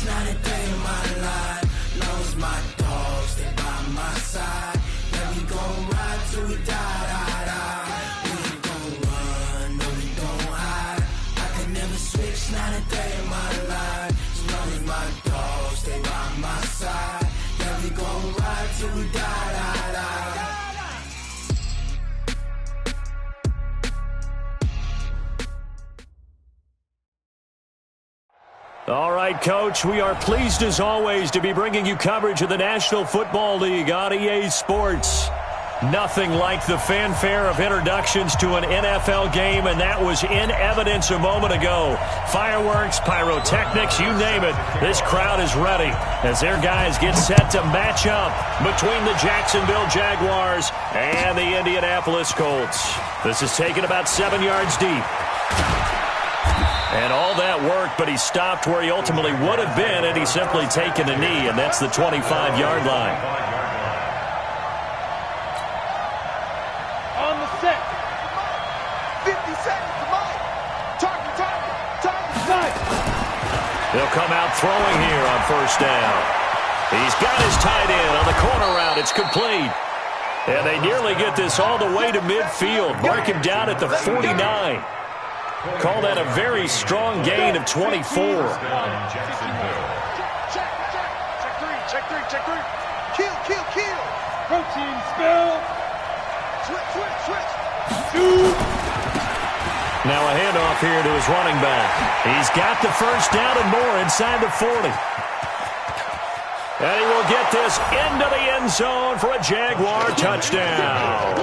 switch, not a day in my life. Knows my dogs, they by my side. Yeah, we gon' ride till we die, die, die. We ain't gon' run, no, we gon' hide. I can never switch, not a day in my life. As long as my dogs, they by my side. Yeah, we gon' ride till we die, die, die. All right, Coach, we are pleased as always to be bringing you coverage of the National Football League on EA Sports. Nothing like the fanfare of introductions to an NFL game, and that was in evidence a moment ago. Fireworks, pyrotechnics, you name it. This crowd is ready as their guys get set to match up between the Jacksonville Jaguars and the Indianapolis Colts. This is taken about 7 yards deep. And all that work, but he stopped where he ultimately would have been had he simply taken a knee, and that's the 25-yard line. On the set. 50 seconds to mine. Target. He'll come out throwing here on first down. He's got his tight end on the corner route. It's complete. And they nearly get this all the way to midfield. Mark him down at the 49. Call that a very strong gain of 24. Check three. Kill. Protein spill. Switch. Now a handoff here to his running back. He's got the first down and more inside the 40. And he will get this into the end zone for a Jaguar touchdown.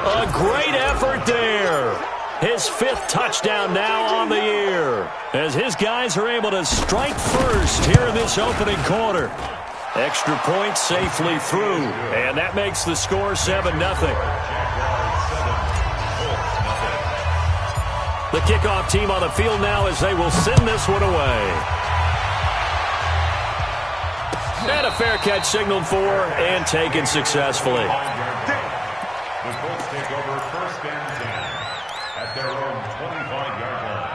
A great effort there. His 5th touchdown now on the year as his guys are able to strike first here in this opening quarter. Extra point safely through, and that makes the score 7-0. The kickoff team on the field now as they will send this one away. And a fair catch signaled for and taken successfully. The Colts take over first and 10 at their own 25-yard line.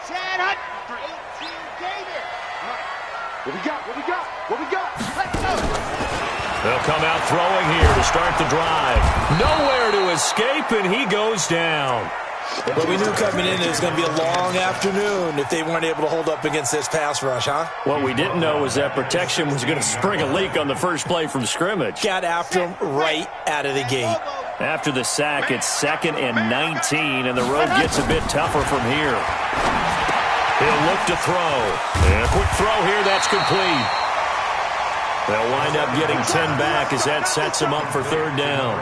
Chad Hunt for 18 David. What we got? Let's go. They'll come out throwing here to start the drive. Nowhere to escape, and he goes down. But we knew coming in it was going to be a long afternoon if they weren't able to hold up against this pass rush, huh? What we didn't know was that protection was going to spring a leak on the first play from scrimmage. Got after him right out of the gate. After the sack, it's 2nd and 19, and the road gets a bit tougher from here. He'll look to throw. And a quick throw here, that's complete. They'll wind up getting 10 back as that sets him up for 3rd down.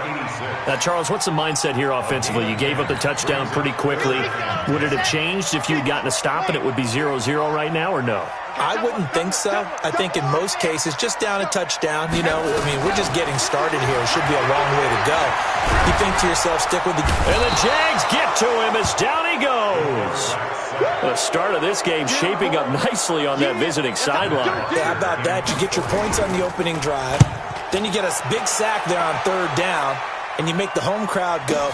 Now, Charles, what's the mindset here offensively? You gave up the touchdown pretty quickly. Would it have changed if you had gotten a stop and it would be 0-0 right now, or no? I wouldn't think so. I think in most cases, just down a touchdown, we're just getting started here. It should be a long way to go. You think to yourself, stick with the... And the Jags get to him as down he goes. The start of this game shaping up nicely on that visiting sideline. Yeah, how about that? You get your points on the opening drive. Then you get a big sack there on 3rd down, and you make the home crowd go.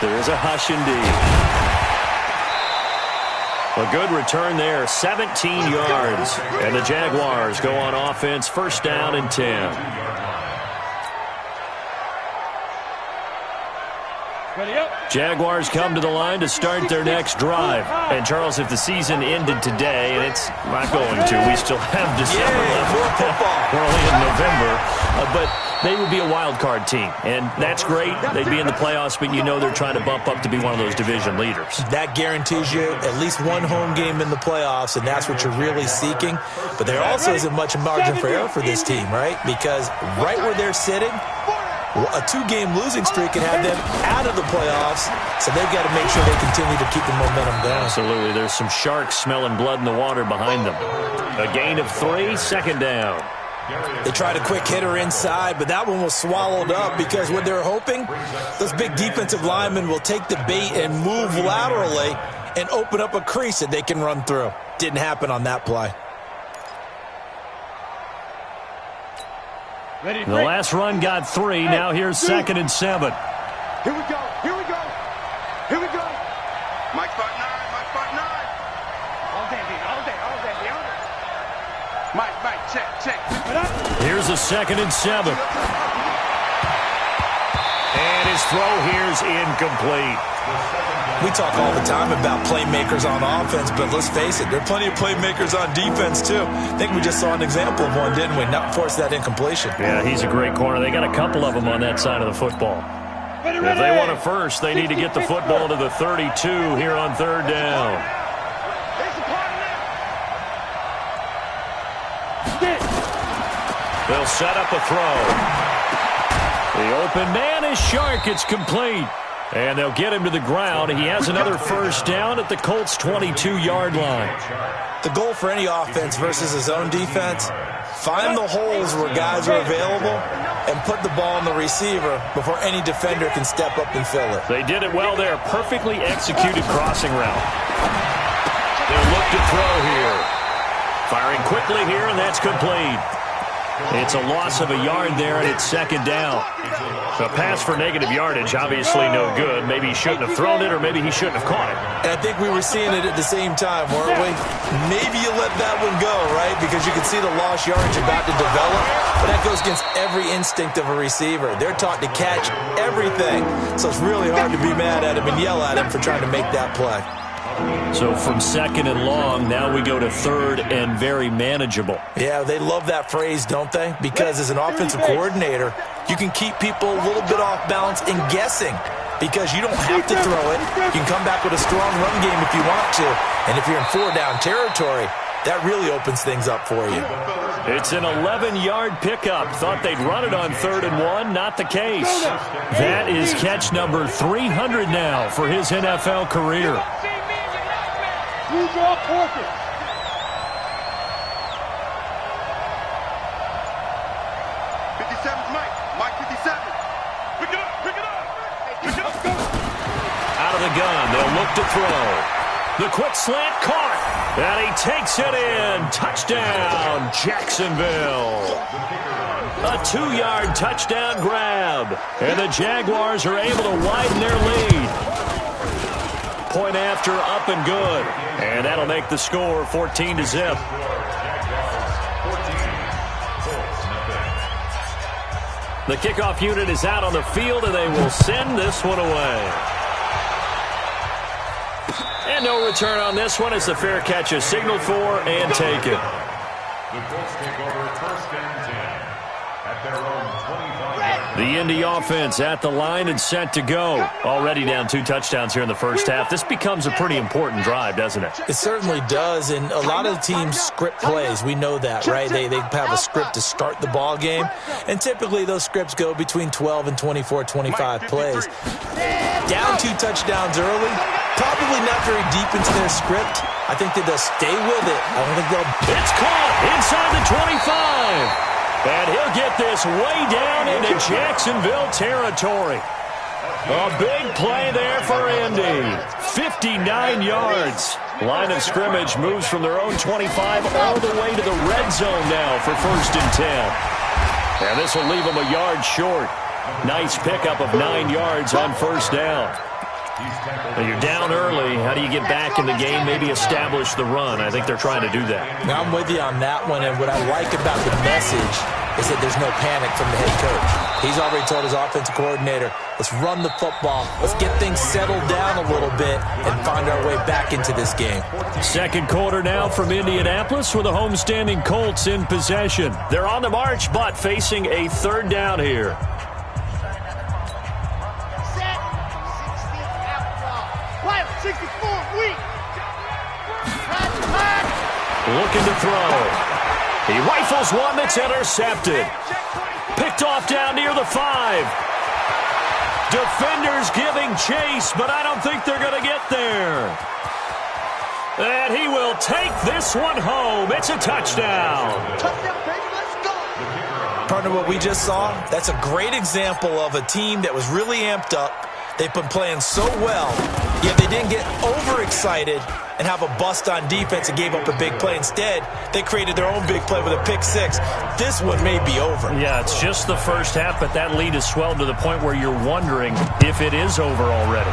There is a hush indeed. A good return there, 17 yards. And the Jaguars go on offense, 1st down and 10. Jaguars come to the line to start their next drive. And, Charles, if the season ended today, and it's not going to, we still have December left. We're only in November. But they would be a wild card team, and that's great. They'd be in the playoffs, but they're trying to bump up to be one of those division leaders. That guarantees you at least one home game in the playoffs, and that's what you're really seeking. But there also isn't much margin for error for this team, right? Because right where they're sitting, a 2-game losing streak can have them out of the playoffs, so they've got to make sure they continue to keep the momentum going. Absolutely. There's some sharks smelling blood in the water behind them. A gain of 3, 2nd down. They tried a quick hitter inside, but that one was swallowed up because what they're hoping, those big defensive linemen will take the bait and move laterally and open up a crease that they can run through. Didn't happen on that play. The last run got 3. Now here's 2nd and 7. Here we go. Mike Buck. Here's a 2nd and 7. And his throw here's incomplete. We talk all the time about playmakers on offense, but let's face it, there are plenty of playmakers on defense too. I think we just saw an example of one, didn't we? Not force that incompletion. Yeah, he's a great corner. They got a couple of them on that side of the football. If they want it first, they need to get the football to the 32 here on 3rd down. They'll set up a throw. The open man is Shark. It's complete. And they'll get him to the ground. He has another 1st down at the Colts' 22-yard line. The goal for any offense versus his own defense, find the holes where guys are available and put the ball on the receiver before any defender can step up and fill it. They did it well there. Perfectly executed crossing route. They'll look to throw here. Firing quickly here, and that's complete. It's a loss of a yard there, and it's 2nd down. A pass for negative yardage, obviously no good. Maybe he shouldn't have thrown it, or maybe he shouldn't have caught it. And I think we were seeing it at the same time, weren't we? Maybe you let that one go, right? Because you can see the lost yardage about to develop. But that goes against every instinct of a receiver. They're taught to catch everything. So it's really hard to be mad at him and yell at him for trying to make that play. So from 2nd and long, now we go to 3rd and very manageable. Yeah, they love that phrase, don't they? Because as an offensive coordinator, you can keep people a little bit off balance and guessing because you don't have to throw it. You can come back with a strong run game if you want to. And if you're in 4-down territory, that really opens things up for you. It's an 11-yard pickup. Thought they'd run it on 3rd and 1. Not the case. That is catch number 300 now for his NFL career. Who's your porker? Mike 57. Pick it up. Out of the gun, they'll look to throw. The quick slant caught, and he takes it in. Touchdown, Jacksonville. A 2-yard touchdown grab, and the Jaguars are able to widen their lead. Point after, up and good. And that'll make the score 14-0. The kickoff unit is out on the field, and they will send this one away. And no return on this one as the fair catch is signaled for and taken. The Colts take over 1st and 10 at their own 25-yard line. The Indy offense at the line and set to go. Already down 2 touchdowns here in the first half. This becomes a pretty important drive, doesn't it? It certainly does, and a lot of the teams script plays. We know that, right? They have a script to start the ball game, and typically those scripts go between 12 and 24, 25 plays. Down 2 touchdowns early, probably not very deep into their script. I think that they'll stay with it. I don't think they'll... It's caught inside the 25. And he'll get this way down into Jacksonville territory. A big play there for Indy. 59 yards. Line of scrimmage moves from their own 25 all the way to the red zone now for 1st and 10. And this will leave them a yard short. Nice pickup of 9 yards on 1st down. Now you're down early. How do you get back in the game? Maybe establish the run. I think they're trying to do that. Now I'm with you on that one, and what I like about the message is that there's no panic from the head coach. He's already told his offensive coordinator, let's run the football. Let's get things settled down a little bit and find our way back into this game. 2nd quarter now from Indianapolis with the homestanding Colts in possession. They're on the march, but facing a 3rd down here. Looking to throw. He rifles one that's intercepted. Picked off down near the 5. Defenders giving chase, but I don't think they're going to get there. And he will take this one home. It's a touchdown. Partner, what we just saw, that's a great example of a team that was really amped up. They've been playing so well, yet they didn't get overexcited and have a bust on defense and gave up a big play. Instead, they created their own big play with a pick 6. This one may be over. Yeah, it's just the first half, but that lead has swelled to the point where you're wondering if it is over already.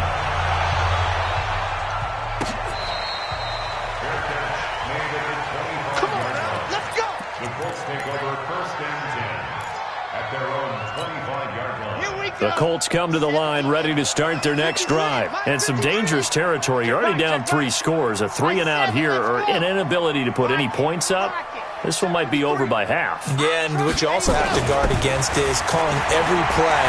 Come on, let's go. The Colts take over 25-yard line. The Colts come to the line ready to start their next drive. And some dangerous territory. You're already down 3 scores. A 3-and-out here or an inability to put any points up. This one might be over by half. Yeah, and what you also have to guard against is calling every play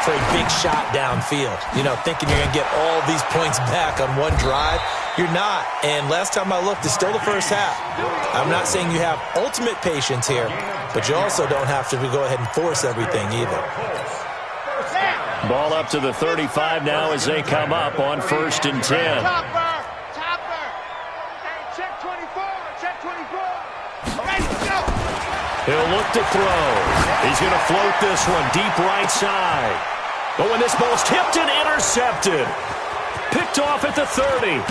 for a big shot downfield. You know, thinking you're going to get all these points back on one drive. You're not. And last time I looked, it's still the first half. I'm not saying you have ultimate patience here, but you also don't have to go ahead and force everything either. Ball up to the 35 now as they come up on 1st and 10. He'll look to throw. He's going to float this one deep right side. Oh, and this ball's tipped and intercepted. Picked off at the 30.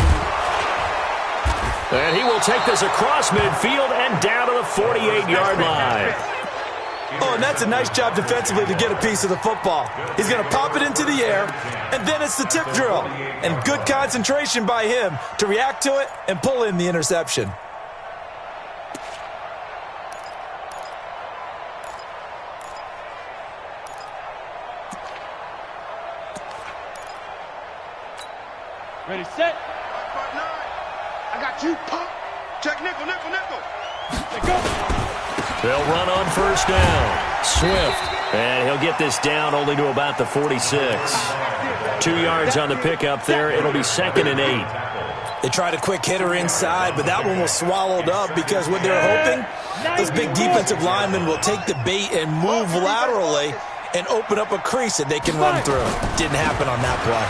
And he will take this across midfield and down to the 48-yard line. Oh, and that's a nice job defensively to get a piece of the football. He's going to pop it into the air, and then it's the tip drill. And good concentration by him to react to it and pull in the interception. Ready, set. I got you, pump. Check nickel, nickel, nickel. Let's go. They'll run on 1st down. Swift. And he'll get this down only to about the 46. 2 yards on the pickup there. It'll be 2nd and 8. They tried a quick hitter inside, but that one was swallowed up because what they're hoping, those big defensive linemen will take the bait and move laterally and open up a crease that they can run through. Didn't happen on that play.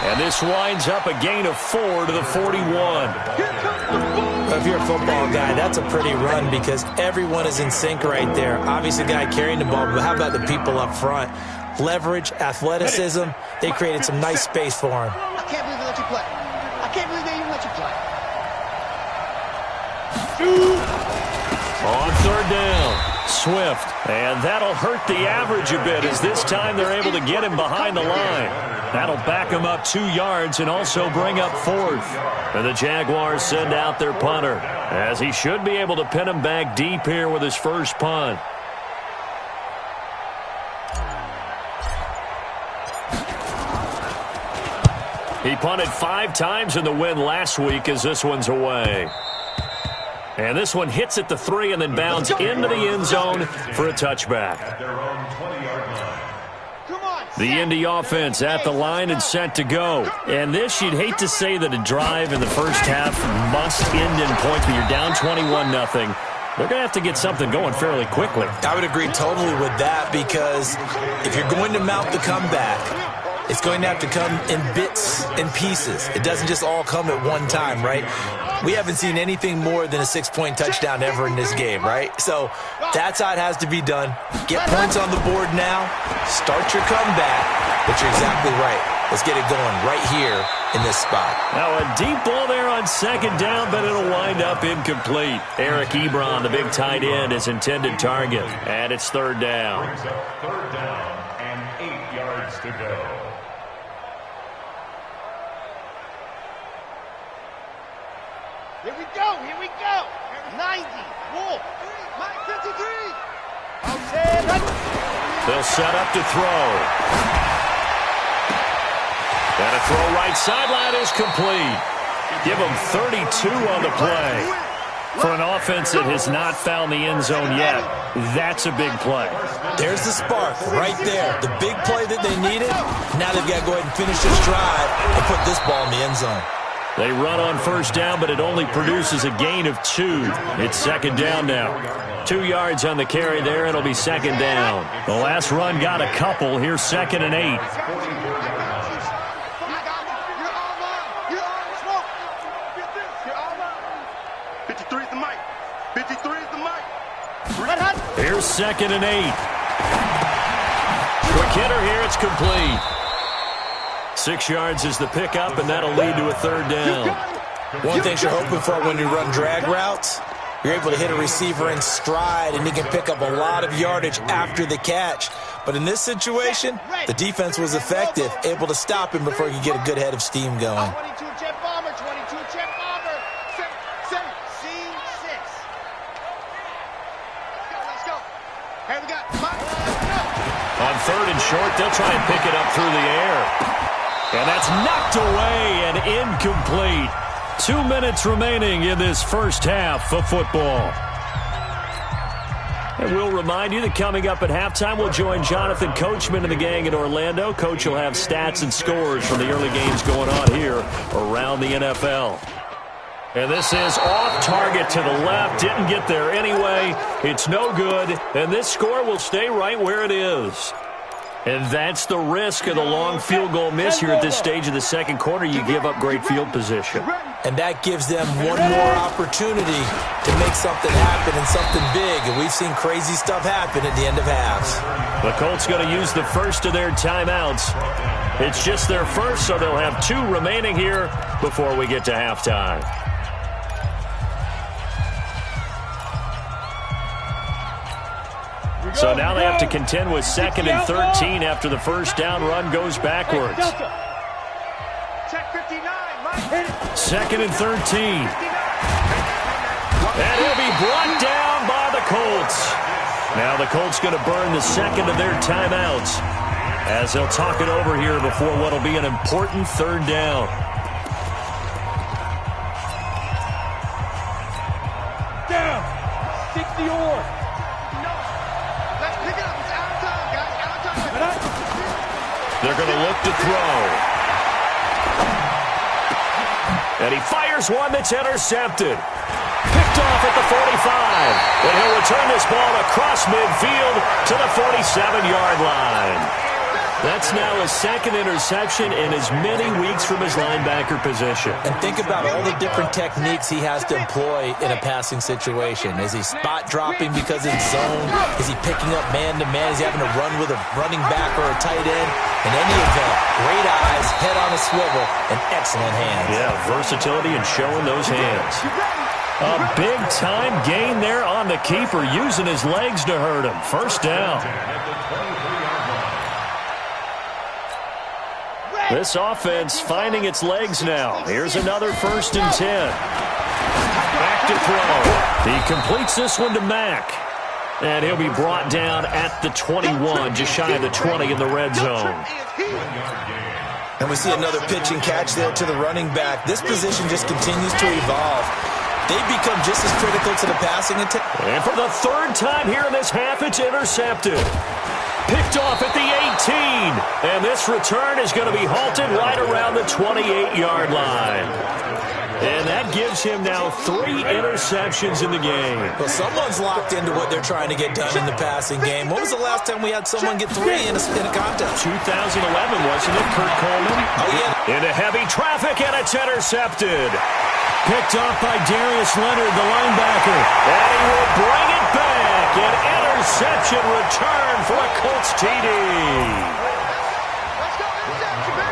And this winds up a gain of 4 to the 41. If you're a football guy, that's a pretty run because everyone is in sync right there. Obviously, the guy carrying the ball, but how about the people up front? Leverage, athleticism, they created some nice space for him. I can't believe they let you play. I can't believe they even let you play. On 3rd down, Swift. And that'll hurt the average a bit as this time they're able to get him behind the line. That'll back him up 2 yards and also bring up 4th. And the Jaguars send out their punter, as he should be able to pin him back deep here with his first punt. He punted 5 times in the win last week as this one's away. And this one hits at the 3 and then bounds into the end zone for a touchback. At their own 20-yard line. The Indy offense at the line and set to go. And this, you'd hate to say that a drive in the first half must end in points, but you're down 21-0. They're going to have to get something going fairly quickly. I would agree totally with that because if you're going to mount the comeback, it's going to have to come in bits and pieces. It doesn't just all come at one time, right? We haven't seen anything more than a 6-point touchdown ever in this game, right? So that's how it has to be done. Get points on the board now. Start your comeback. But you're exactly right. Let's get it going right here in this spot. Now a deep ball there on 2nd down, but it'll wind up incomplete. Eric Ebron, the big tight end, is intended target. And it's 3rd down. 3rd down and 8 yards to go. Here we go, here we go. 90, Wolf, Mike 53. They'll set up to throw. And a throw right sideline is complete. Give them 32 on the play. For an offense that has not found the end zone yet, that's a big play. There's the spark right there. The big play that they needed. Now they've got to go ahead and finish this drive and put this ball in the end zone. They run on 1st down, but it only produces a gain of 2. It's 2nd down now. 2 yards on the carry there. It'll be 2nd down. The last run got a couple. Here's 2nd and 8. 53 is the mic. 53 is the mic. Here's 2nd and 8. Quick hitter here. It's complete. 6 yards is the pickup, and that'll lead to a 3rd down. One thing you're hoping for when you run drag routes, you're able to hit a receiver in stride, and he can pick up a lot of yardage after the catch. But in this situation, the defense was effective, able to stop him before he could get a good head of steam going. 22 jet bomber, 22 jet bomber. Center, scene 6. Let's go. Hey, we got On 3rd and short, they'll try and pick it up through the air. And that's knocked away and incomplete. 2 minutes remaining in this first half of football. And we'll remind you that coming up at halftime, we'll join Jonathan Coachman and the gang in Orlando. Coach will have stats and scores from the early games going on here around the NFL. And this is off target to the left. Didn't get there anyway. It's no good. And this score will stay right where it is. And that's the risk of the long field goal miss here at this stage of the second quarter. You give up great field position. And that gives them one more opportunity to make something happen and something big. And we've seen crazy stuff happen at the end of halves. The Colts going to use the first of their timeouts. It's just their first, so they'll have 2 remaining here before we get to halftime. So now they have to contend with 2nd and 13 after the first down run goes backwards. 2nd and 13. And he'll be brought down by the Colts. Now the Colts going to burn the second of their timeouts as they'll talk it over here before what will be an important 3rd down. Down. 60 or. They're going to look to throw. And he fires one that's intercepted. Picked off at the 45. And he'll return this ball across midfield to the 47-yard line. That's now his 2nd interception in as many weeks from his linebacker position. And think about all the different techniques he has to employ in a passing situation. Is he spot dropping because it's zone? Is he picking up man-to-man? Is he having to run with a running back or a tight end? In any event, great eyes, head on a swivel, and excellent hands. Yeah, versatility and showing those hands. A big-time gain there on the keeper, using his legs to hurt him. First down. This offense finding its legs now. Here's another 1st and 10. Back to throw. He completes this one to Mack. And he'll be brought down at the 21, just shy of the 20 in the red zone. And we see another pitch and catch there to the running back. This position just continues to evolve. They become just as critical to the passing attack. And for the 3rd time here in this half, it's intercepted. Picked off at the 18. And this return is going to be halted right around the 28-yard line. And that gives him now 3 interceptions in the game. Well, someone's locked into what they're trying to get done in the passing game. When was the last time we had someone get 3 in a contest? 2011, wasn't it, Kurt Coleman? Oh, yeah. Into heavy traffic, and it's intercepted. Picked off by Darius Leonard, the linebacker. And he will bring it back. An interception return for a Colts TD.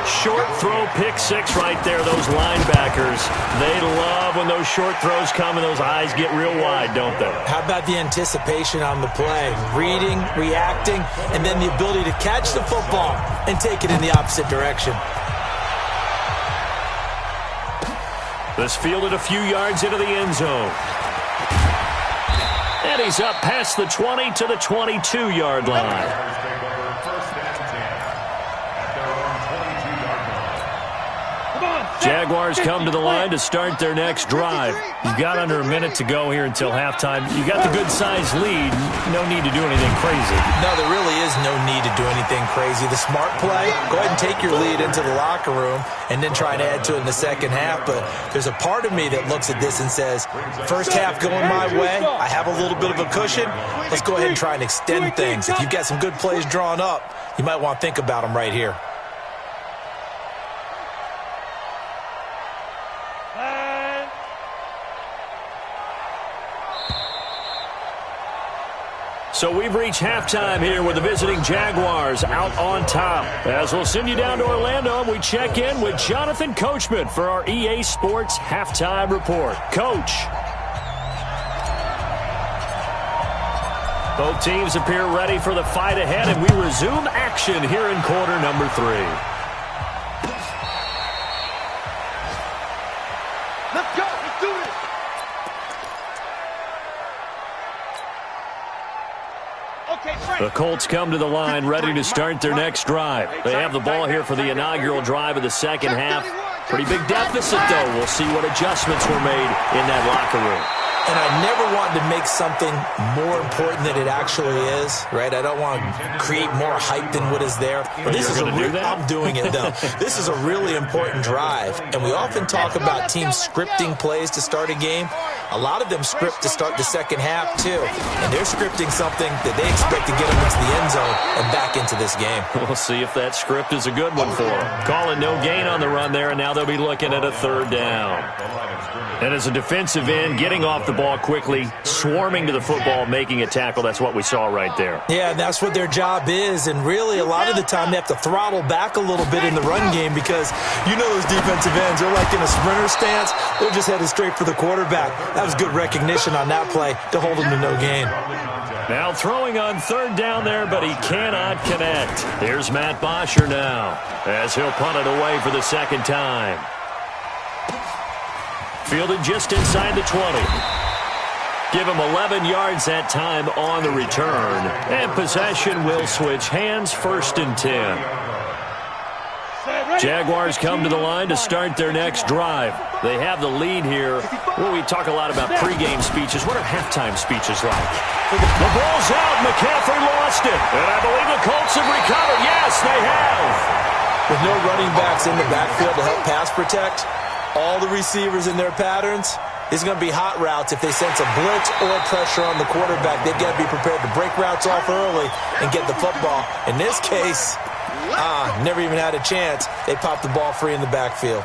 Short throw, pick 6 right there, those linebackers. They love when those short throws come and those eyes get real wide, don't they? How about the anticipation on the play? Reading, reacting, and then the ability to catch the football and take it in the opposite direction. This fielded a few yards into the end zone. And he's up past the 20 to the 22-yard line. Jaguars come to the line to start their next drive. You've got under a minute to go here until halftime. You got the good-sized lead. No need to do anything crazy. No, there really is no need to do anything crazy. The smart play, go ahead and take your lead into the locker room and then try and add to it in the second half. But there's a part of me that looks at this and says, first half going my way, I have a little bit of a cushion. Let's go ahead and try and extend things. If you've got some good plays drawn up, you might want to think about them right here. So we've reached halftime here with the visiting Jaguars out on top. As we'll send you down to Orlando, and we check in with Jonathan Coachman for our EA Sports Halftime Report. Coach. Both teams appear ready for the fight ahead, and we resume action here in quarter number 3. Let's go. Let's do this. Okay, Frank. The Colts come to the line ready to start their next drive. They have the ball here for the inaugural drive of the second half. Pretty big deficit, though. We'll see what adjustments were made in that locker room. And I never want to make something more important than it actually is, right? I don't want to create more hype than what is there. But this is I'm doing it, though. This is a really important drive. And we often talk about teams scripting plays to start a game. A lot of them script to start the second half, too. And they're scripting something that they expect to get them into the end zone and back into this game. We'll see if that script is a good one for them. Calling no gain on the run there, and now they'll be looking at a third down. And as a defensive end, getting off the ball quickly, swarming to the football, making a tackle, that's what we saw right there. Yeah, and that's what their job is. And really, a lot of the time, they have to throttle back a little bit in the run game because you know those defensive ends, they're like in a sprinter stance. They're just headed straight for the quarterback. That was good recognition on that play to hold him to no gain. Now throwing on third down there, but he cannot connect. Here's Matt Bosher now as he'll punt it away for the second time. Fielded just inside the 20. Give him 11 yards that time on the return. And possession will switch hands, 1st and 10. Jaguars come to the line to start their next drive. They have the lead here. Well, we talk a lot about pregame speeches. What are halftime speeches like? The ball's out. McCaffrey lost it. And I believe the Colts have recovered. Yes, they have. With no running backs in the backfield to help pass protect, all the receivers in their patterns, it's going to be hot routes. If they sense a blitz or pressure on the quarterback, they've got to be prepared to break routes off early and get the football. In this case, never even had a chance. They popped the ball free in the backfield.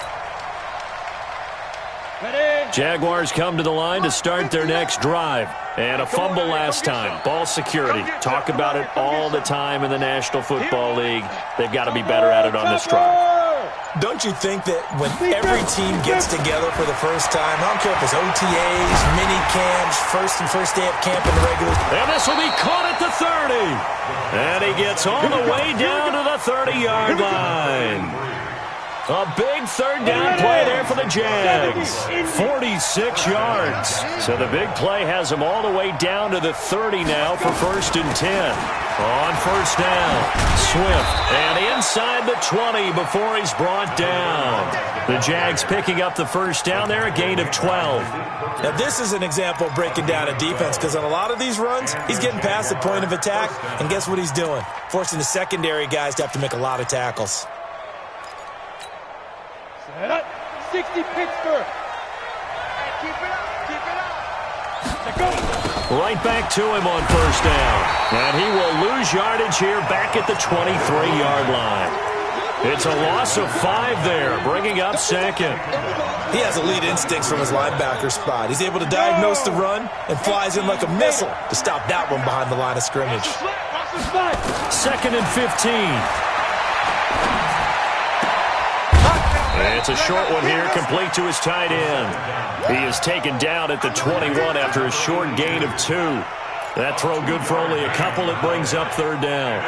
Jaguars come to the line to start their next drive. And a fumble last time. Ball security. Talk about it all the time in the National Football League. They've got to be better at it on this drive. Don't you think that when every team gets together for the first time, I don't care if it's OTAs, mini camps, first day of camp in the regular. And this will be caught at the 30. And he gets all the way down to the 30-yard line. A big third down play there for the Jags. 46 yards. So the big play has him all the way down to the 30 now for 1st and 10. On first down, Swift, and inside the 20 before he's brought down. The Jags picking up the first down there, a gain of 12. Now this is an example of breaking down a defense because on a lot of these runs, he's getting past the point of attack, and guess what he's doing? Forcing the secondary guys to have to make a lot of tackles. 60 Pittsburgh. Keep it up. Let's go. Right back to him on first down. And he will lose yardage here back at the 23-yard line. It's a loss of 5 there, bringing up second. He has elite instincts from his linebacker spot. He's able to diagnose the run and flies in like a missile to stop that one behind the line of scrimmage. 2nd and 15. It's a short one here, complete to his tight end. He is taken down at the 21 after a short gain of 2. That throw good for only a couple. It brings up third down.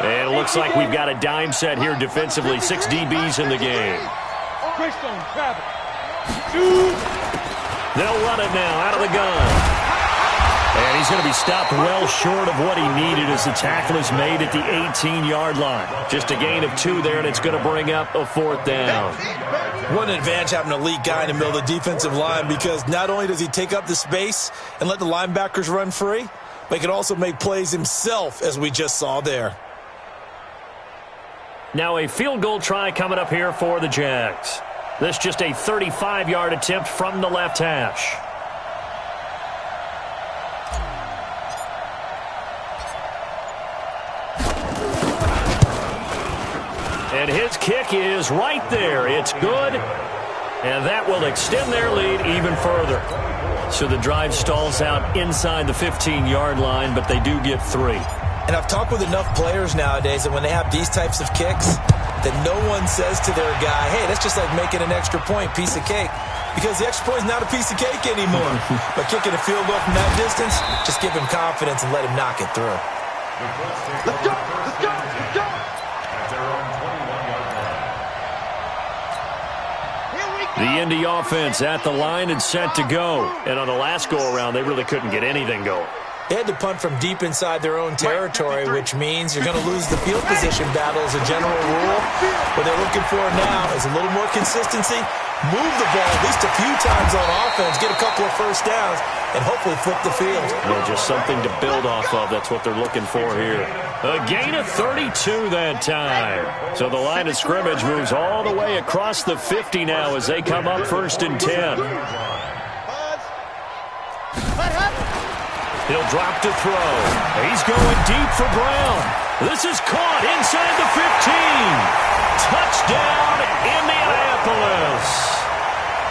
And it looks like we've got a dime set here defensively. 6 DBs in the game. They'll run it now out of the gun. And he's going to be stopped well short of what he needed as the tackle is made at the 18-yard line. Just a gain of 2 there, and it's going to bring up a 4th down. What an advantage having an elite guy in the middle of the defensive line, because not only does he take up the space and let the linebackers run free, but he can also make plays himself, as we just saw there. Now a field goal try coming up here for the Jags. This just a 35-yard attempt from the left hash. And his kick is right there. It's good. And that will extend their lead even further. So the drive stalls out inside the 15-yard line, but they do get 3. And I've talked with enough players nowadays that when they have these types of kicks, that no one says to their guy, hey, that's just like making an extra point, piece of cake. Because the extra point is not a piece of cake anymore. But kicking a field goal from that distance, just give him confidence and let him knock it through. Let's go. Let's go. Let's go. At their own 21-yard line. Here we The Indy offense at the line and set to go. And on the last go-around, they really couldn't get anything going. They had to punt from deep inside their own territory, which means you're going to lose the field position battle as a general rule. What they're looking for now is a little more consistency, move the ball at least a few times on offense, get a couple of first downs, and hopefully flip the field. Yeah, just something to build off of. That's what they're looking for here. A gain of 32 that time. So the line of scrimmage moves all the way across the 50 now as they come up 1st and 10. He'll drop to throw. He's going deep for Brown. This is caught inside the 15. Touchdown, Indianapolis.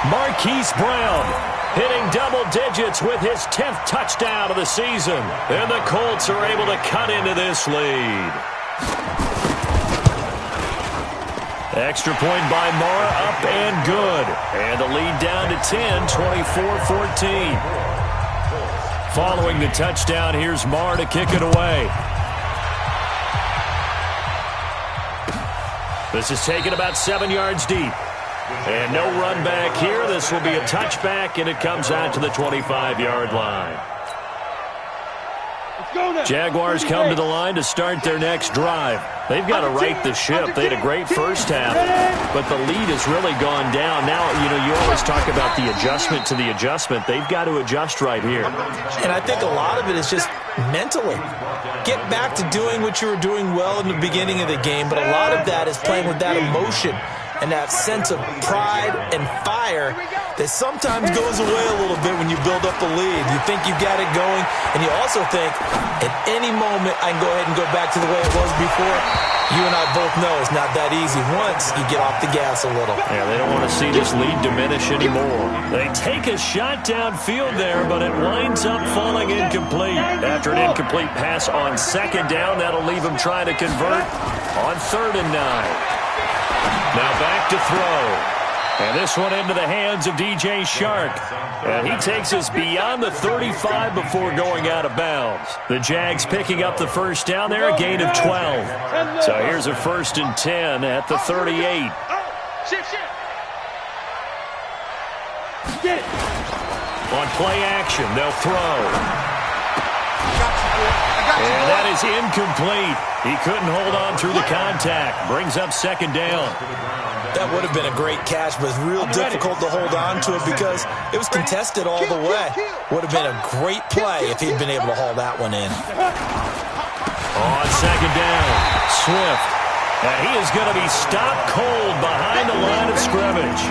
Marquise Brown hitting double digits with his 10th touchdown of the season. And the Colts are able to cut into this lead. Extra point by Mara, up and good. And the lead down to 10, 24-14. Following the touchdown, here's Marr to kick it away. This is taken about 7 yards deep. And no run back here. This will be a touchback, and it comes out to the 25-yard line. Jaguars come to the line to start their next drive. They've got to right the ship. They had a great first half, but the lead has really gone down. Now, you always talk about the adjustment to the adjustment. They've got to adjust right here. And I think a lot of it is just mentally. Get back to doing what you were doing well in the beginning of the game, but a lot of that is playing with that emotion and that sense of pride and fire that sometimes goes away a little bit when you build up a lead. You think you've got it going, and you also think, at any moment, I can go ahead and go back to the way it was before. You and I both know it's not that easy once you get off the gas a little. Yeah, they don't want to see this lead diminish anymore. They take a shot downfield there, but it winds up falling incomplete. After an incomplete pass on 2nd down, that'll leave them trying to convert on 3rd and 9. Now back to throw. And this one into the hands of DJ Shark. And he takes us beyond the 35 before going out of bounds. The Jags picking up the first down there, a gain of 12. So here's a 1st and 10 at the 38. On play action, they'll throw. And that is incomplete. He couldn't hold on through the contact. Brings up 2nd down. That would have been a great catch, but it's real difficult to hold on to it because it was contested all the way. Would have been a great play if he'd been able to haul that one in. On 2nd down, Swift. And he is going to be stopped cold behind the line of scrimmage.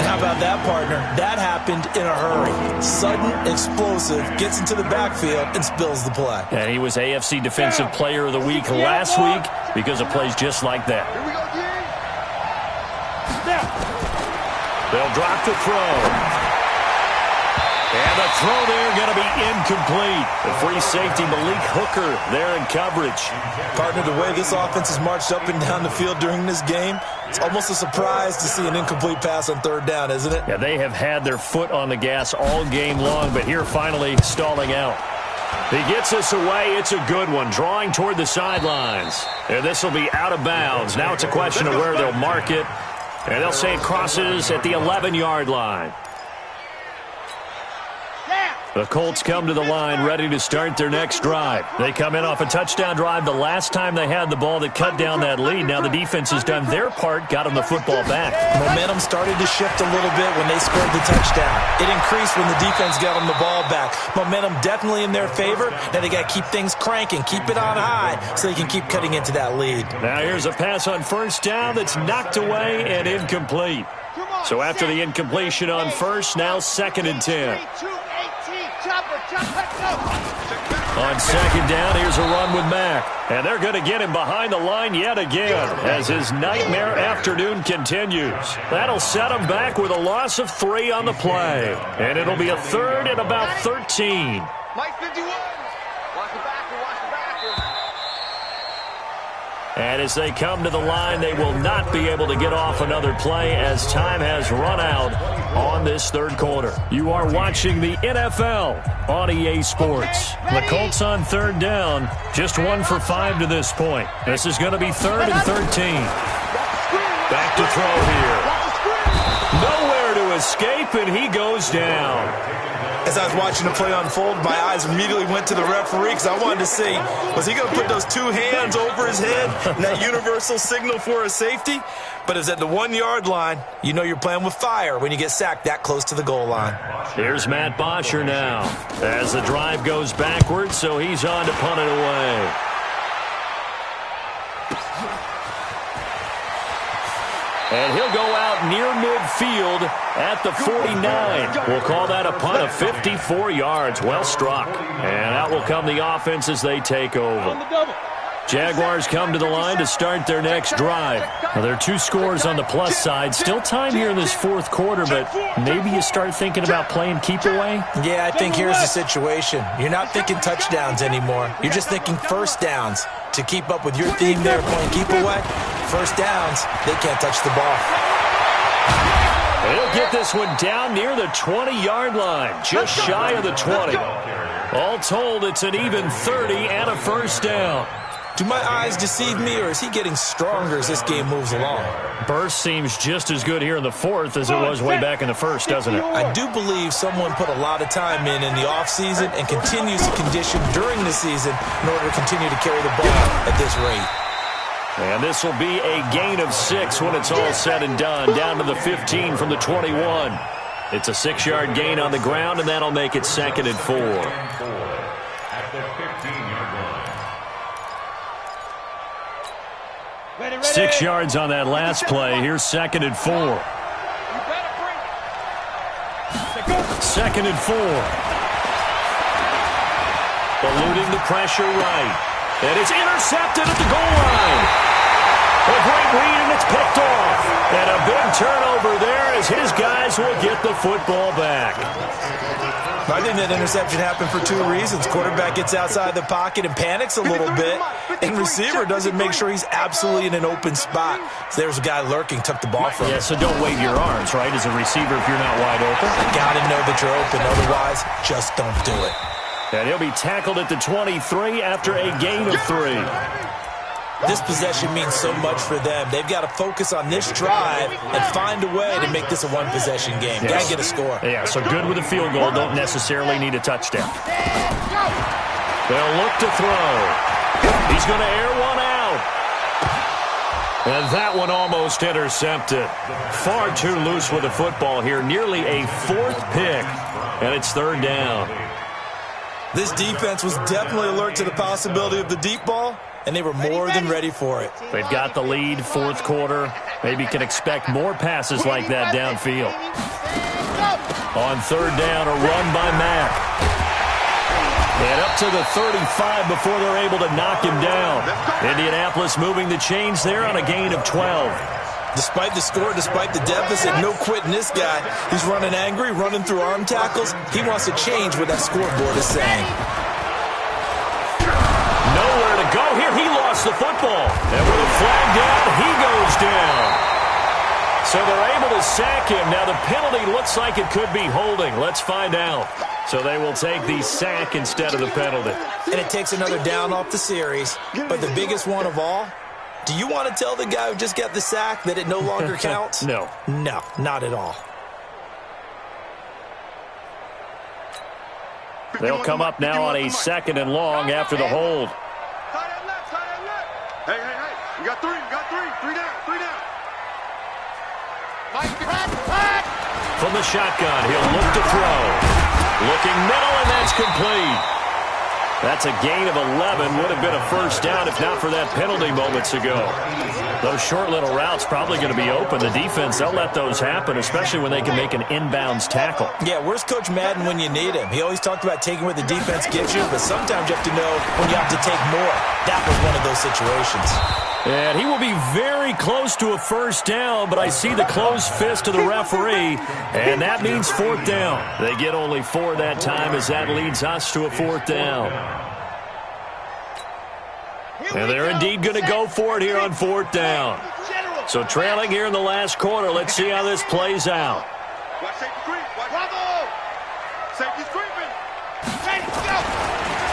How about that, partner? That happened in a hurry. Sudden, explosive, gets into the backfield, and spills the play. And he was AFC Defensive Player of the Week last week because of plays just like that. They'll drop the throw. And the throw there going to be incomplete. The free safety, Malik Hooker, there in coverage. Partner, the way this offense has marched up and down the field during this game, it's almost a surprise to see an incomplete pass on 3rd down, isn't it? Yeah, they have had their foot on the gas all game long, but here finally stalling out. He gets us away. It's a good one, drawing toward the sidelines. And this will be out of bounds. Now it's a question of where they'll mark it. And they'll say it crosses at the 11-yard line. The Colts come to the line ready to start their next drive. They come in off a touchdown drive the last time they had the ball that cut down that lead. Now the defense has done their part, got them the football back. Momentum started to shift a little bit when they scored the touchdown. It increased when the defense got them the ball back. Momentum definitely in their favor. Now they got to keep things cranking, keep it on high so they can keep cutting into that lead. Now here's a pass on 1st down that's knocked away and incomplete. So after the incompletion on 1st, now 2nd and 10. On 2nd down, here's a run with Mack. And they're going to get him behind the line yet again as his nightmare afternoon continues. That'll set him back with a loss of 3 on the play. And it'll be a 3rd and about 13. And as they come to the line, they will not be able to get off another play as time has run out on this 3rd quarter. You are watching the NFL on EA Sports. The Colts on 3rd down, just 1 for 5 to this point. This is going to be 3rd and 13. Back to throw here. Nowhere escape, and he goes down. As I was watching the play unfold, my eyes immediately went to the referee because I wanted to see, was he going to put those two hands over his head and that universal signal for a safety? But it's at the 1 yard line. You know you're playing with fire when you get sacked that close to the goal line. Here's Matt Bosher now as the drive goes backwards, so he's on to punt it away. And he'll go out near midfield at the 49. We'll call that a punt of 54 yards. Well struck. And out will come the offense as they take over. Jaguars come to the line to start their next drive. Now, there are 2 scores on the plus side. Still time here in this fourth quarter, but maybe you start thinking about playing keep away? Yeah, I think here's the situation. You're not thinking touchdowns anymore. You're just thinking first downs. To keep up with your theme there, playing keep away, first downs, they can't touch the ball. He'll get this one down near the 20-yard line, just shy of the 20. All told, it's an even 30 and a first down. Do my eyes deceive me, or is he getting stronger as this game moves along? Burst seems just as good here in the fourth as it was way back in the first, doesn't it? I do believe someone put a lot of time in the offseason and continues to condition during the season in order to continue to carry the ball at this rate. And this will be a gain of 6 when it's all said and done, down to the 15 from the 21. It's a 6-yard gain on the ground, and that'll make it 2nd and 4. At the 15-yard line. 6 yards on that last play. Here's 2nd and 4. 2nd and 4. Eluding the pressure right. And it's intercepted at the goal line. A great read, and it's picked off. And a big turnover there as his guys will get the football back. I think that interception happened for 2 reasons. Quarterback gets outside the pocket and panics a little bit, and receiver doesn't make sure he's absolutely in an open spot. So there's a guy lurking, took the ball from him. Yeah, so don't wave your arms, right, as a receiver if you're not wide open. You got to know that you're open. Otherwise, just don't do it. And he'll be tackled at the 23 after a gain of 3. This possession means so much for them. They've got to focus on this drive and find a way to make this a one-possession game. Got to get a score. Yeah, so good with a field goal. Don't necessarily need a touchdown. They'll look to throw. He's going to air one out. And that one almost intercepted. Far too loose with the football here. Nearly a 4th pick. And it's 3rd down. This defense was definitely alert to the possibility of the deep ball, and they were more than ready for it. They've got the lead, 4th quarter. Maybe can expect more passes like that downfield. On 3rd down, a run by Mack. And up to the 35 before they're able to knock him down. Indianapolis moving the chains there on a gain of 12. Despite the score, despite the deficit, no quitting this guy. He's running angry, running through arm tackles. He wants to change what that scoreboard is saying. Nowhere to go here. He lost the football. And with a flag down, he goes down. So they're able to sack him. Now the penalty looks like it could be holding. Let's find out. So they will take the sack instead of the penalty. And it takes another down off the series. But the biggest one of all, do you want to tell the guy who just got the sack that it no longer counts? No. No, not at all. They'll come up now on a 2nd and long after the hold. Hey. We got 3. Three down. From the shotgun, he'll look to throw. Looking middle, and that's complete. That's a gain of 11. Would have been a first down if not for that penalty moments ago. Those short little routes probably going to be open. The defense, they'll let those happen, especially when they can make an inbounds tackle. Yeah, where's Coach Madden when you need him? He always talked about taking what the defense gives you, but sometimes you have to know when you have to take more. That was one of those situations. And he will be very close to a first down, but I see the closed fist of the referee, and that means 4th down. They get only 4 that time as that leads us to a 4th down. And they're indeed going to go for it here on 4th down. So trailing here in the last quarter, let's see how this plays out.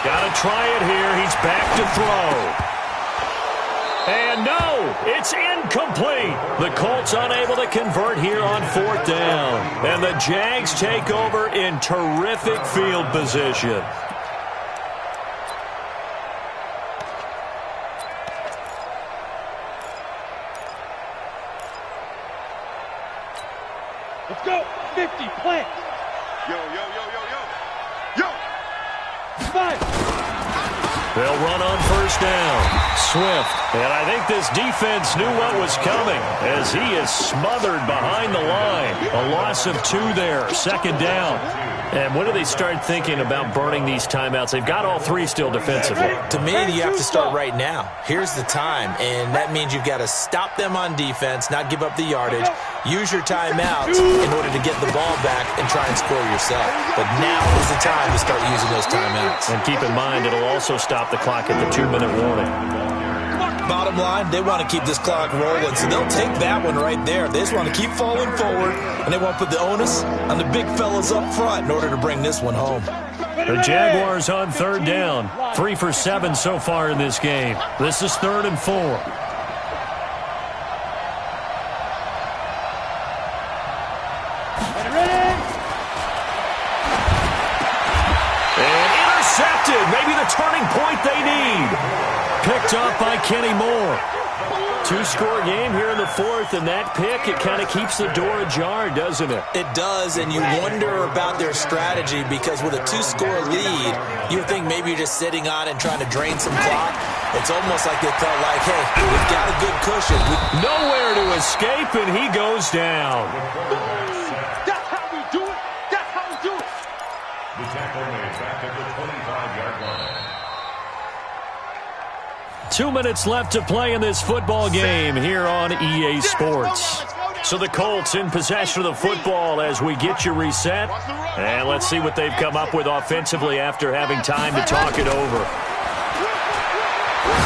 Got to try it here. He's back to throw. And no, it's incomplete. The Colts unable to convert here on 4th down. And the Jags take over in terrific field position. Let's go. 50, plant. Yo, yo, yo, yo, yo. Yo. 5. They'll run on 1st down. Swift. And I think this defense knew what was coming as he is smothered behind the line. A loss of 2 there. 2nd down. And when do they start thinking about burning these timeouts? They've got all 3 still defensively. To me, you have to start right now. Here's the time, and that means you've got to stop them on defense, not give up the yardage, use your timeouts in order to get the ball back and try and score yourself. But now is the time to start using those timeouts. And keep in mind, it'll also stop the clock at the 2-minute warning. Bottom line, they want to keep this clock rolling, so they'll take that one right there. They just want to keep falling forward, and they want to put the onus on the big fellas up front in order to bring this one home. The Jaguars on 3rd down. 3 for 7 so far in this game. This is 3rd and 4. And intercepted. Maybe the turning point they need. Picked up by Kenny Moore. 2-score game here in the 4th, and that pick, it kind of keeps the door ajar, doesn't it? It does, and you wonder about their strategy because with a 2-score lead, you think maybe you're just sitting on and trying to drain some clock. It's almost like they felt like, hey, we've got a good cushion. Nowhere to escape, and he goes down. That's how we do it. That's how we do it. The tackle made back at the 25-yard line. 2 minutes left to play in this football game here on EA Sports. So the Colts in possession of the football as we get you reset. And let's see what they've come up with offensively after having time to talk it over.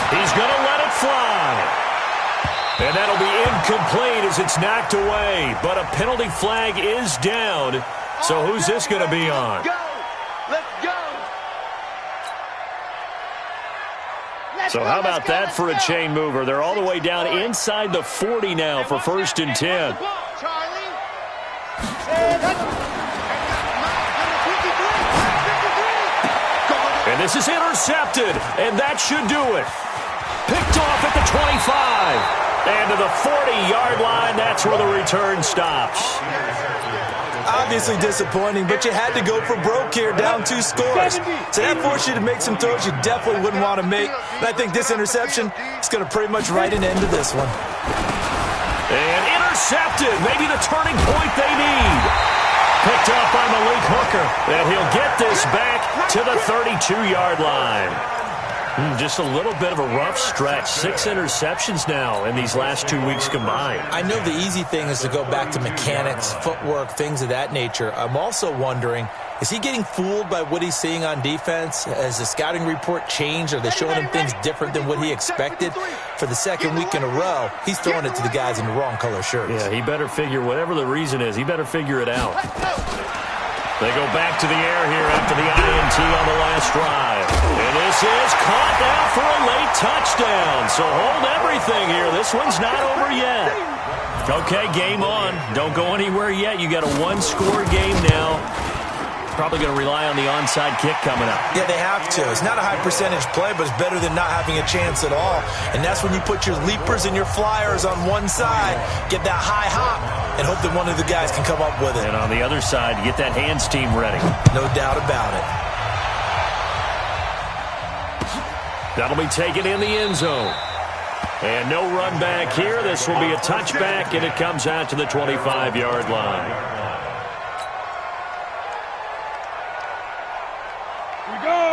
He's going to let it fly. And that'll be incomplete as it's knocked away. But a penalty flag is down. So who's this going to be on? Let's go. So how about that for a chain mover? They're all the way down inside the 40 now for 1st and 10. And this is intercepted, and that should do it. Picked off at the 25. And to the 40-yard line, that's where the return stops. Obviously disappointing, but you had to go for broke here, down 2 scores. So that forced you to make some throws you definitely wouldn't want to make. And I think this interception is going to pretty much write an end to this one. And intercepted, maybe the turning point they need. Picked up by Malik Hooker, and he'll get this back to the 32-yard line. Just a little bit of a rough stretch. 6 interceptions now in these last 2 weeks combined. I know the easy thing is to go back to mechanics, footwork, things of that nature. I'm also wondering, is he getting fooled by what he's seeing on defense? Has the scouting report changed? Are they showing him things different than what he expected? For the 2nd week in a row, he's throwing it to the guys in the wrong color shirts. Yeah, he better figure, whatever the reason is, he better figure it out. They go back to the air here after the INT on the last drive. And this is caught now for a late touchdown. So hold everything here. This one's not over yet. Okay, game on. Don't go anywhere yet. You got a 1-score game now. Probably going to rely on the onside kick coming up. Yeah, they have to. It's not a high percentage play, but it's better than not having a chance at all. And that's when you put your leapers and your flyers on one side, get that high hop, and hope that one of the guys can come up with it. And on the other side, get that hands team ready. No doubt about it. That'll be taken in the end zone. And no run back here. This will be a touchback, and it comes out to the 25-yard line.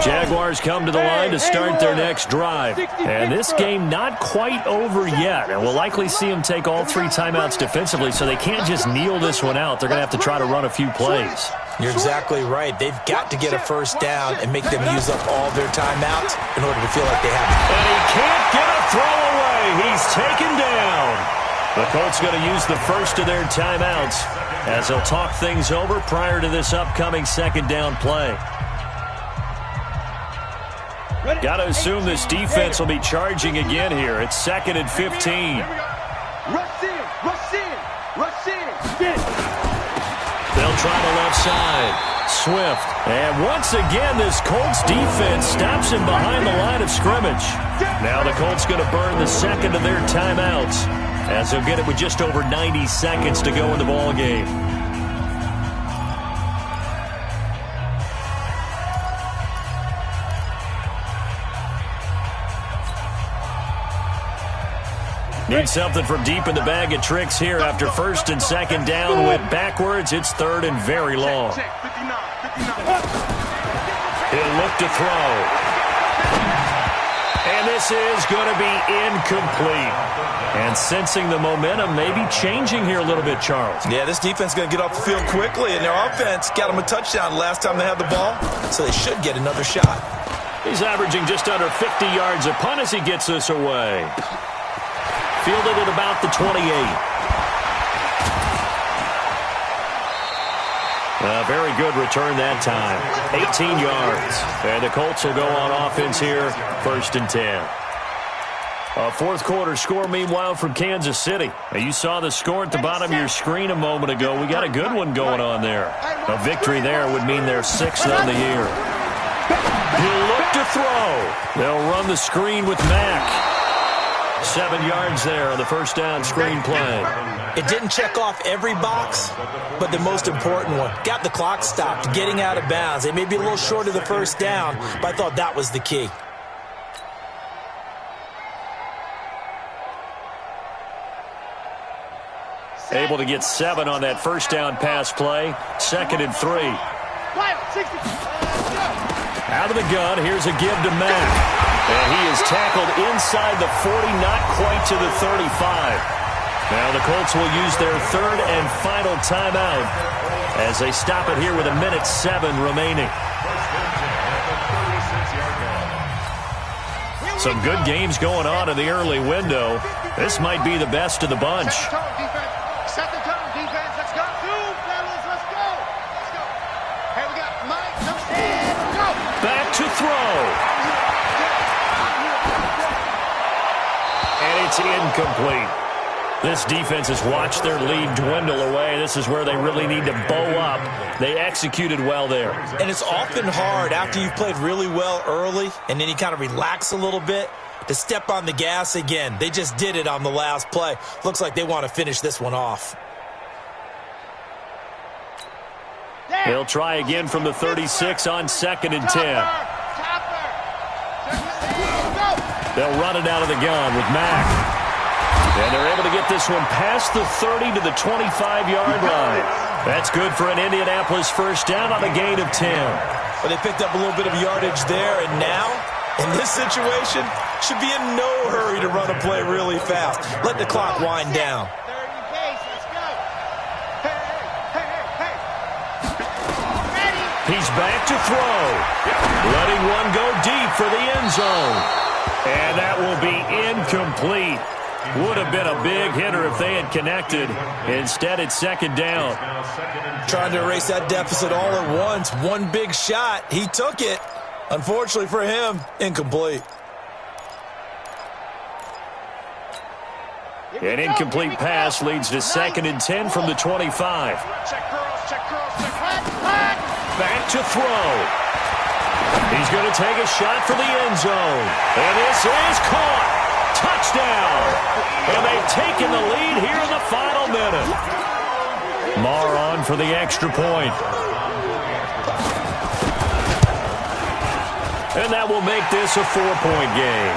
Jaguars come to the line to start their next drive. And this game not quite over yet. And we'll likely see them take all 3 timeouts defensively, so they can't just kneel this one out. They're going to have to try to run a few plays. You're exactly right. They've got to get a 1st down and make them use up all their timeouts in order to feel like they have it. And he can't get a throw away. He's taken down. The Colts going to use the first of their timeouts as they'll talk things over prior to this upcoming 2nd down play. Got to assume this defense will be charging again here. It's 2nd and 15. Rush in, rush in, rush in. They'll try the left side. Swift. And once again, this Colts defense stops him behind the line of scrimmage. Now the Colts going to burn the second of their timeouts, as they'll get it with just over 90 seconds to go in the ball game. Need something from deep in the bag of tricks here after 1st and 2nd down. Went backwards. It's 3rd and very long. He'll look to throw. And this is going to be incomplete. And sensing the momentum maybe changing here a little bit, Charles. Yeah, this defense is going to get off the field quickly, and their offense got them a touchdown last time they had the ball, so they should get another shot. He's averaging just under 50 yards a punt as he gets this away. Fielded at about the 28. A very good return that time. 18 yards. And the Colts will go on offense here, 1st and 10. A 4th quarter score, meanwhile, from Kansas City. Now, you saw the score at the bottom of your screen a moment ago. We got a good one going on there. A victory there would mean they're 6th on the year. He'll look to throw. They'll run the screen with Mack. 7 yards there on the 1st down screen play. It didn't check off every box, but the most important one. Got the clock stopped, getting out of bounds. They may be a little short of the 1st down, but I thought that was the key. Able to get 7 on that 1st down pass play. 2nd and 3. Out of the gun, here's a give to Mack. And he is tackled inside the 40, not quite to the 35. Now the Colts will use their 3rd and final timeout as they stop it here with 1:07 remaining. Some good games going on in the early window. This might be the best of the bunch. Set the tone, defense. Let's go. Fellas, let's go. Let's go. Hey, we got Mike. No stand. Go. Back to throw. And it's incomplete. This defense has watched their lead dwindle away. This is where they really need to bow up. They executed well there. And it's often hard after you've played really well early and then you kind of relax a little bit to step on the gas again. They just did it on the last play. Looks like they want to finish this one off. They'll try again from the 36 on 2nd and 10. They'll run it out of the gun with Mack. And they're able to get this one past the 30 to the 25-yard line. That's good for an Indianapolis 1st down on a gain of 10. Well, they picked up a little bit of yardage there, and now, in this situation, should be in no hurry to run a play really fast. Let the clock wind down. He's back to throw. Letting one go deep for the end zone. And that will be incomplete. Would have been a big hitter if they had connected. Instead, it's 2nd down. Trying to erase that deficit all at once. One big shot. He took it. Unfortunately for him, incomplete. An incomplete pass leads to 2nd and 10 from the 25. Back to throw. He's going to take a shot for the end zone. And this is caught. Touchdown. And they've taken the lead here in the final minute. Marr on for the extra point. And that will make this a 4-point game.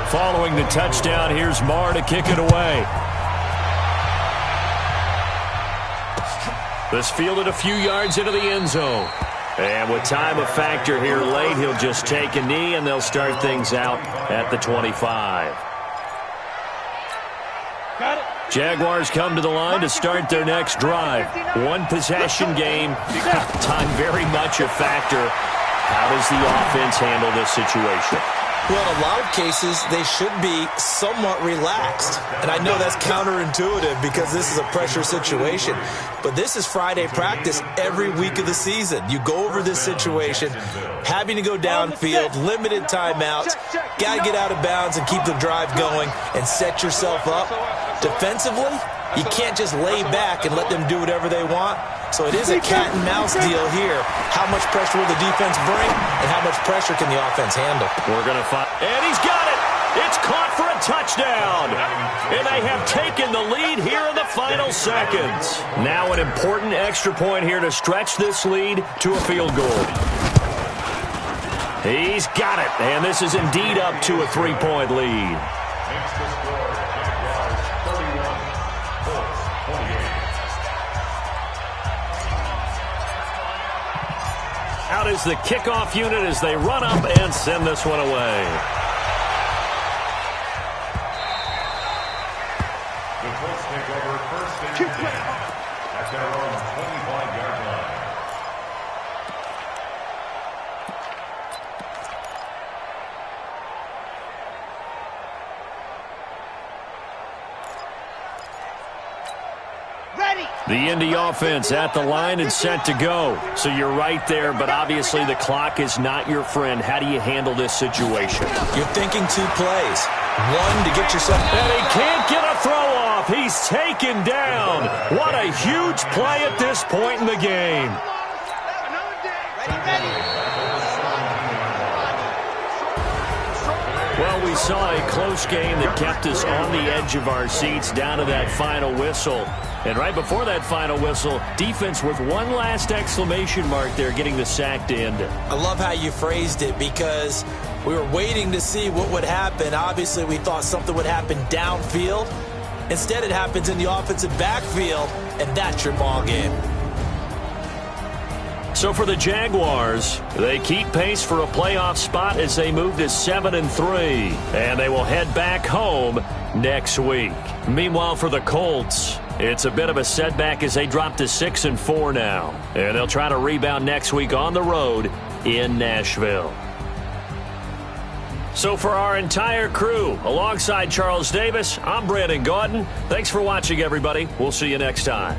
Following the touchdown, here's Marr to kick it away. This fielded a few yards into the end zone. And with time a factor here late, he'll just take a knee, and they'll start things out at the 25. Jaguars come to the line to start their next drive. One possession game. Time very much a factor. How does the offense handle this situation? Well, in a lot of cases, they should be somewhat relaxed. And I know that's counterintuitive because this is a pressure situation. But this is Friday practice every week of the season. You go over this situation, having to go downfield, limited timeouts, got to get out of bounds and keep the drive going and set yourself up. Defensively, you can't just lay back and let them do whatever they want. So it is a cat and mouse deal here. How much pressure will the defense bring, and how much pressure can the offense handle? We're going to find, and he's got it. It's caught for a touchdown. And they have taken the lead here in the final seconds. Now an important extra point here to stretch this lead to a field goal. He's got it, and this is indeed up to a 3-point lead. Makes the score Jaguars 31, Colts 28. Out is the kickoff unit as they run up and send this one away. The Colts take over first and 10 at their own 25-yard line. The Indy offense at the line and set to go. So you're right there, but obviously the clock is not your friend. How do you handle this situation? You're thinking 2 plays. One, to get yourself... And he can't get a throw off. He's taken down. What a huge play at this point in the game. Well, we saw a close game that kept us on the edge of our seats down to that final whistle. And right before that final whistle, defense with one last exclamation mark there, getting the sack to end it. I love how you phrased it because we were waiting to see what would happen. Obviously, we thought something would happen downfield. Instead, it happens in the offensive backfield, and that's your ball game. So for the Jaguars, they keep pace for a playoff spot as they move to 7-3, and they will head back home next week. Meanwhile, for the Colts, it's a bit of a setback as they drop to 6-4 now, and they'll try to rebound next week on the road in Nashville. So for our entire crew, alongside Charles Davis, I'm Brandon Gaudin. Thanks for watching, everybody. We'll see you next time.